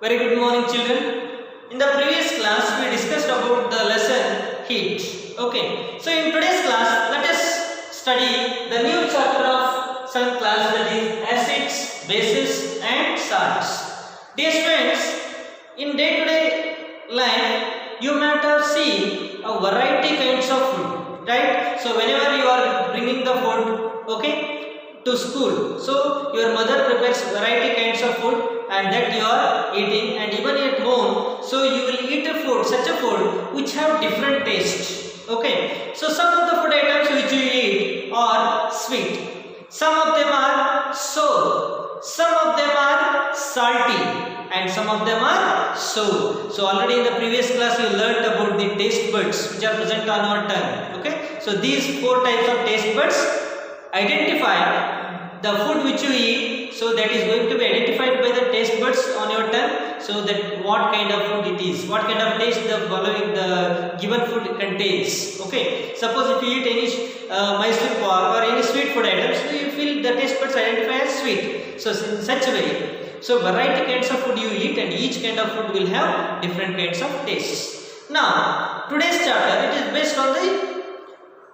Very good morning, children. In the previous class, we discussed about the lesson heat. Okay. So in today's class, let us study the new chapter of some class, that is acids, bases, and salts. Dear students, in day-to-day life, you might have seen a variety kinds of food, right? So whenever you are bringing the food, okay, to school, so your mother prepares variety kinds of food and that you are eating, and even at home, so you will eat a food, such a food which have different taste. Okay, so some of the food items which you eat are sweet, some of them are sour, some of them are salty, and some of them are sour. So already in the previous class you learned about the taste buds which are present on our tongue. Okay, so these four types of taste buds identify the food which you eat, so that is going to be identified by the taste buds on your tongue, so that what kind of food it is, what kind of taste the given food contains. Okay, suppose if you eat any Mysore pak or any sweet food items, so you feel the taste buds identify as sweet. So in such a way, so variety kinds of food you eat, and each kind of food will have different kinds of tastes. Now today's chapter, it is based on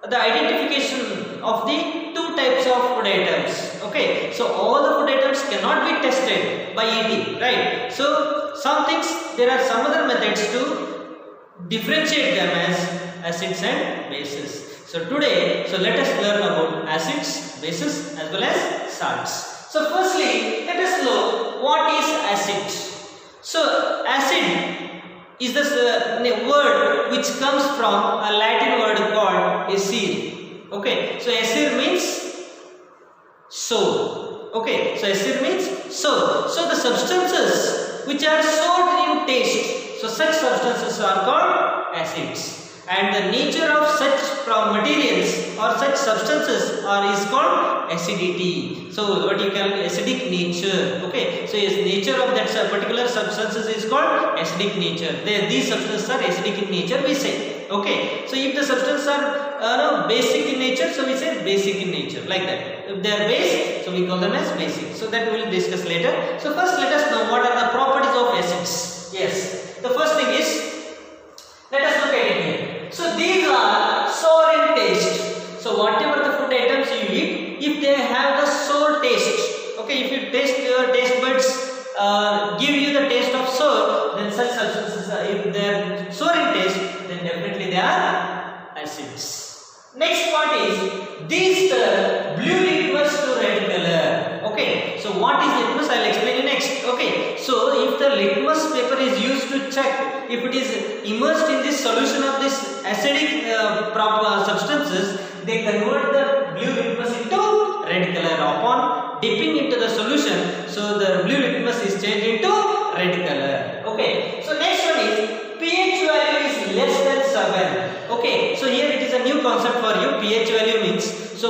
the identification of the two types of food items. Okay, so all the food items cannot be tested by eating, right? So some things, there are some other methods to differentiate them as acids and bases. So today, so let us learn about acids, bases, as well as salts. So firstly, let us know what is acid. So acid is the word which comes from a Latin word called acere. Okay, so acere means sour. Okay, so acere means sour. So the substances which are sour in taste, so such substances are called acids. And the nature of such materials or such substances is called acidity. So what you call acidic nature. Okay, so yes, nature of that particular substances is called acidic nature. These substances are acidic in nature, we say. Okay, so if the substances are basic in nature, so we say basic in nature, like that. If they are base, so we call them as basic. So that we will discuss later. So first let us know what are the properties of acids. Yes, the first thing is, let us look at it here. So these are sour in taste. So whatever the food items you eat, if they have the sour taste, okay, if you taste your taste buds give you the taste of sour, then such substances, if they are sour in taste, then definitely they are acids. Next point is, these turn blue litmus to red color. Okay, so what is litmus? I will explain you next. Okay, so if the litmus paper is used to check if it is immersed in this solution of this acidic substances, they convert the blue litmus into red color upon dipping into the solution. So the blue litmus is changed into red color. Okay, so next one is pH value is less than 7. Okay, so here it is a new concept for you. pH value means, so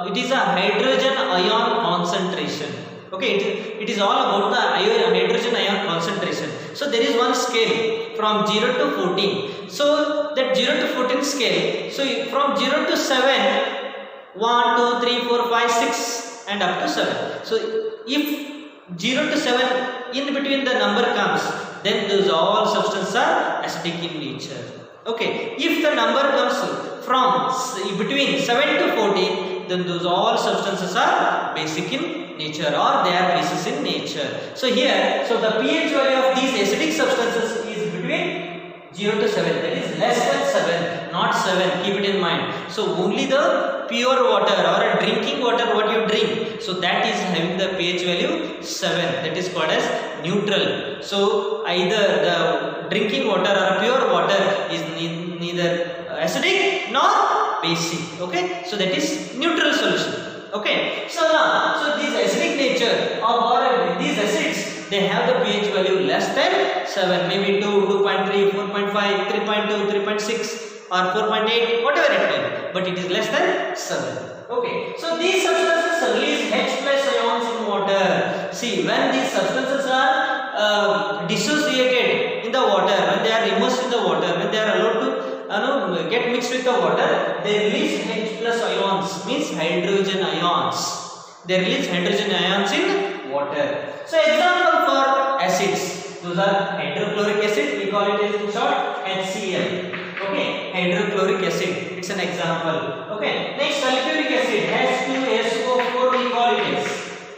it is a hydrogen ion concentration. Okay, it is all about the hydrogen ion concentration. So there is one scale from 0 to 14. So that 0 to 14 scale, so from 0 to 7, 1, 2, 3, 4, 5, 6 and up to 7. So if 0 to 7 in between the number comes, then those all substances are acidic in nature. Okay, if the number comes from between 7 to 14, then those all substances are basic in nature, or they are bases in nature. So here, so the pH value of these acidic substances is between 0 to 7, that is less than 7, not 7, keep it in mind. So only the pure water or a drinking water what you drink, so that is having the pH value 7, that is called as neutral. So either the drinking water or a pure water is neither acidic nor basic. Okay, so that is neutral solution. Okay, so now, so this acidic nature of these acids, they have the pH value less than 7, maybe 2, 2.3, 4.5, 3.2, 3.6 or 4.8, whatever it may be, but it is less than 7. Okay, so these substances release H plus ions in water. See, when these substances are dissociated in the water, when they are immersed in the water, when they are allowed to get mixed with the water, they release H plus ions, means hydrogen ions. They release hydrogen ions in water. So example for acids. are hydrochloric acid, we call it as in short HCl. Okay, hydrochloric acid, it's an example. Okay, next sulfuric acid, H2SO4 we call it as.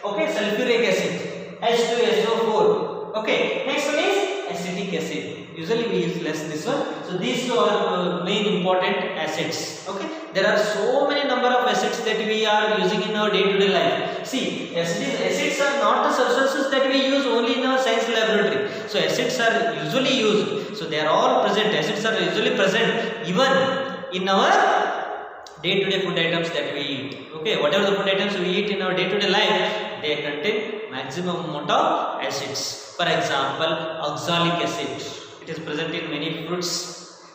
Okay, sulfuric acid, H2SO4. Okay, next one is acetic acid. Usually we use less this one. So these two are main important acids. Okay, there are so many number of acids that we are using in our day-to-day life. See, acids are not the substances that we use only in our science laboratory. So acids are usually used. So they are all present. Acids are usually present even in our day-to-day food items that we eat. Okay, whatever the food items we eat in our day-to-day life, they contain maximum amount of acids. For example, oxalic acid. It is present in many fruits.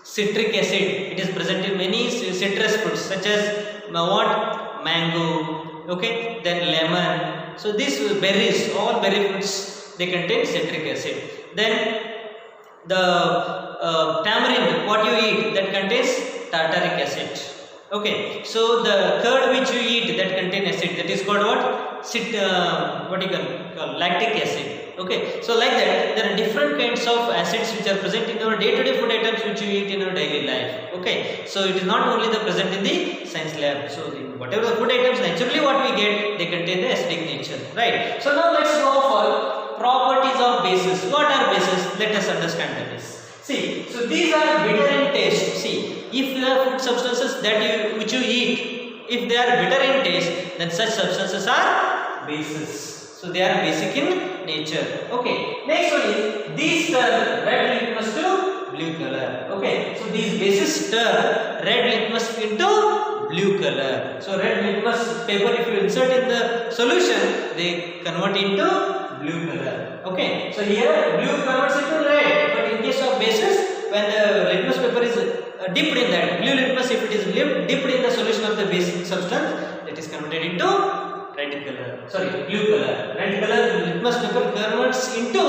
Citric acid, it is present in many citrus fruits such as what? Mango, okay, then lemon. So these berries, all berry fruits, they contain citric acid. Then the tamarind, what you eat, that contains tartaric acid. Okay, so the curd which you eat that contain acid, that is called what? What you call lactic acid. Okay, so like that, there are different kinds of acids which are present in our day-to-day food items which you eat in our daily life. Okay, so it is not only the present in the science lab. So whatever the food items, naturally what we get, they contain the acidic nature, right? So now let's go for properties of bases. What are bases? Let us understand this. See, so these are bitter in taste. See, if the food substances which you eat, if they are bitter in taste, then such substances are bases. So they are basic in nature. Okay. Next one is these turn red litmus to blue color. Okay. So these bases turn red litmus into blue color. So red litmus paper, if you insert in the solution, they convert into blue color. Okay. So here blue converts into red. But in case of bases, when the litmus paper is dipped in that blue litmus, if it is dipped in the solution of the basic substance, it is converted into red color, blue color. Red color litmus paper converts into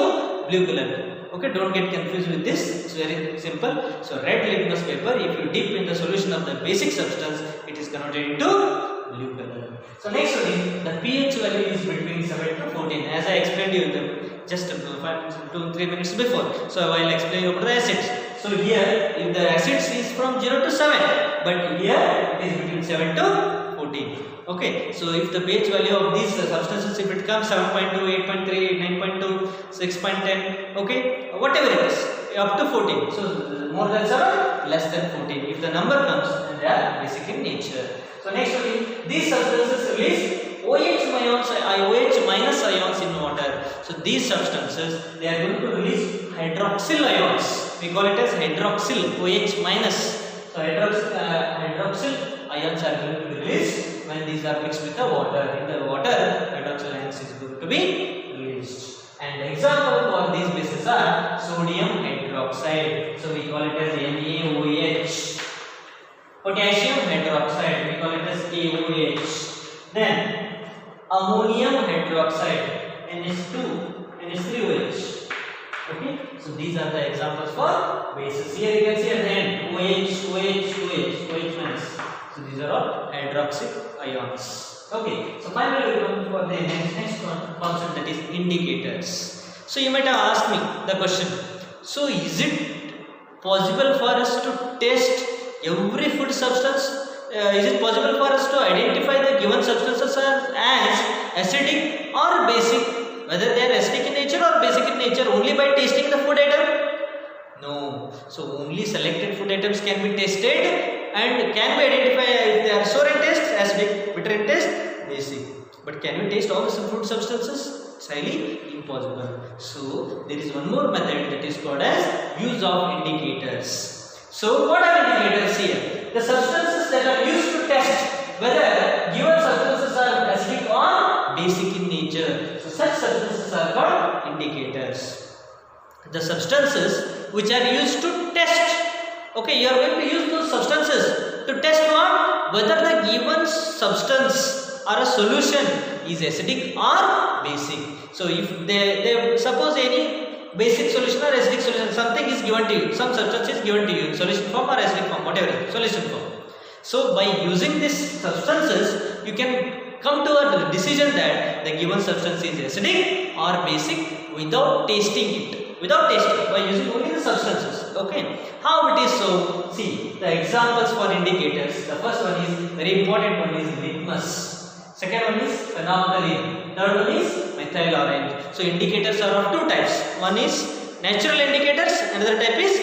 blue color. Okay, don't get confused with this. It's very simple. So red litmus paper, if you dip in the solution of the basic substance, it is converted into blue color. So next one is the pH value is between 7 to 14. As I explained you in the just 2-3 minutes before. So I will explain you about the acids. So here, if the acids is from 0 to 7, but here it is between 7 to 14. Okay, so if the pH value of these substances, if it comes 7.2, 8.3, 9.2, 6.10, okay, whatever it is, up to 14. So more than 7, less than 14. If the number comes, then they are basic in nature. So next one is these substances release OH minus ions in water. So these substances, they are going to release hydroxyl ions. We call it as hydroxyl, OH minus. So hydroxyl ions are going to be released when these are mixed with the water. In the water, hydroxyl ions is going to be released. And the example for these bases are sodium hydroxide. So we call it as NaOH. Potassium hydroxide, we call it as KOH. Then ammonium hydroxide, NH3OH. Okay, so these are the examples for bases. Here you can see at the end OH minus. So these are all hydroxy ions. Okay, so finally we come for the next concept, that is indicators. So you might have asked me the question, so is it possible for us to test every food substance? Is it possible for us to identify the given substances as acidic or basic, whether they are acidic in nature or basic in nature, only by tasting the food item? No. So only selected food items can be tested and can be identified if they are sour in taste, acidic, bitter in taste, basic. But can we taste all the food substances? It's highly impossible. So there is one more method, that is called as use of indicators. So what are indicators here? The substances that are used to test whether given substances are acidic or basic in nature. So such substances are called indicators. The substances which are used to test. Okay, you are going to use those substances to test what? Whether the given substance or a solution is acidic or basic. So if they suppose any basic solution or acidic solution, something is given to you, some substance is given to you in solution form or acidic form, whatever, solution form. So by using these substances, you can come to a decision that the given substance is acidic or basic without tasting it. without tasting, by using only the substances. Okay, how it is so? See the examples for indicators. The first one is very important one is litmus. Second one is phenolphthalein. Third one is methyl orange. So indicators are of two types. One is natural indicators. Another type is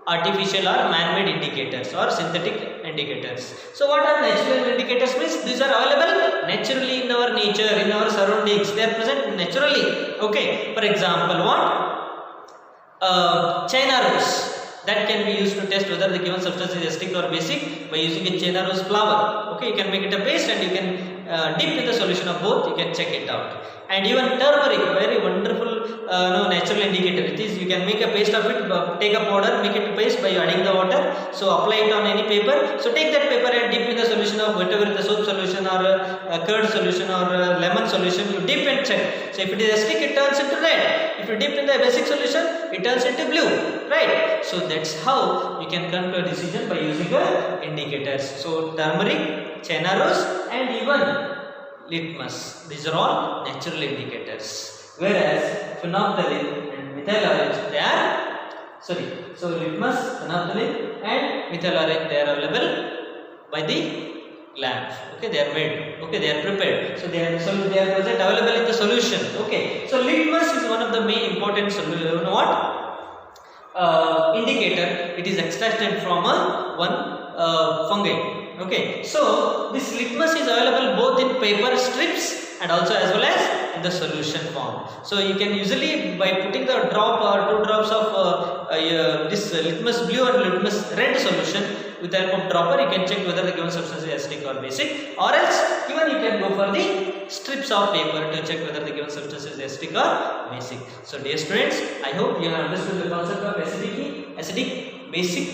artificial or man-made indicators or synthetic indicators. So what are natural indicators means? These are available naturally in our nature, in our surroundings. They are present naturally. Okay. For example, what? China rose. That can be used to test whether the given substance is acidic or basic by using a China rose flower. Okay, you can make it a paste and you can dip in the solution of both. You can check it out. And even turmeric, very wonderful natural indicator. It is, you can make a paste of it, take a powder, make it a paste by adding the water. So apply it on any paper. So take that paper and dip in the solution of whatever the soap solution or curd solution or lemon solution. You dip and check. So if it is acidic, it turns into red. If you dip in the basic solution, it turns into blue. Right? So that's how you can come to a decision by using indicators. So turmeric, China rose, and even litmus. These are all natural indicators. Whereas phenolphthalein and methyl orange, they are so litmus, phenolphthalein, and methyl orange, they are available by the lab. Okay, they are made. Okay, they are prepared. So they are present available in the solution. Okay. So litmus is one of the main important indicator. It is extracted from one fungi. Okay, so this litmus is available both in paper strips and also as well as in the solution form. So you can usually, by putting the drop or 2 drops of this litmus blue and litmus red solution with the help of dropper, you can check whether the given substance is acidic or basic, or else even you can go for the strips of paper to check whether the given substance is acidic or basic. So dear students, I hope you have understood the concept of acidic, basic,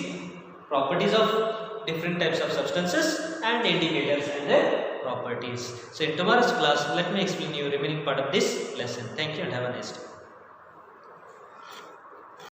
properties of different types of substances and indicators and their properties. So in tomorrow's class, let me explain you remaining part of this lesson. Thank you and have a nice day.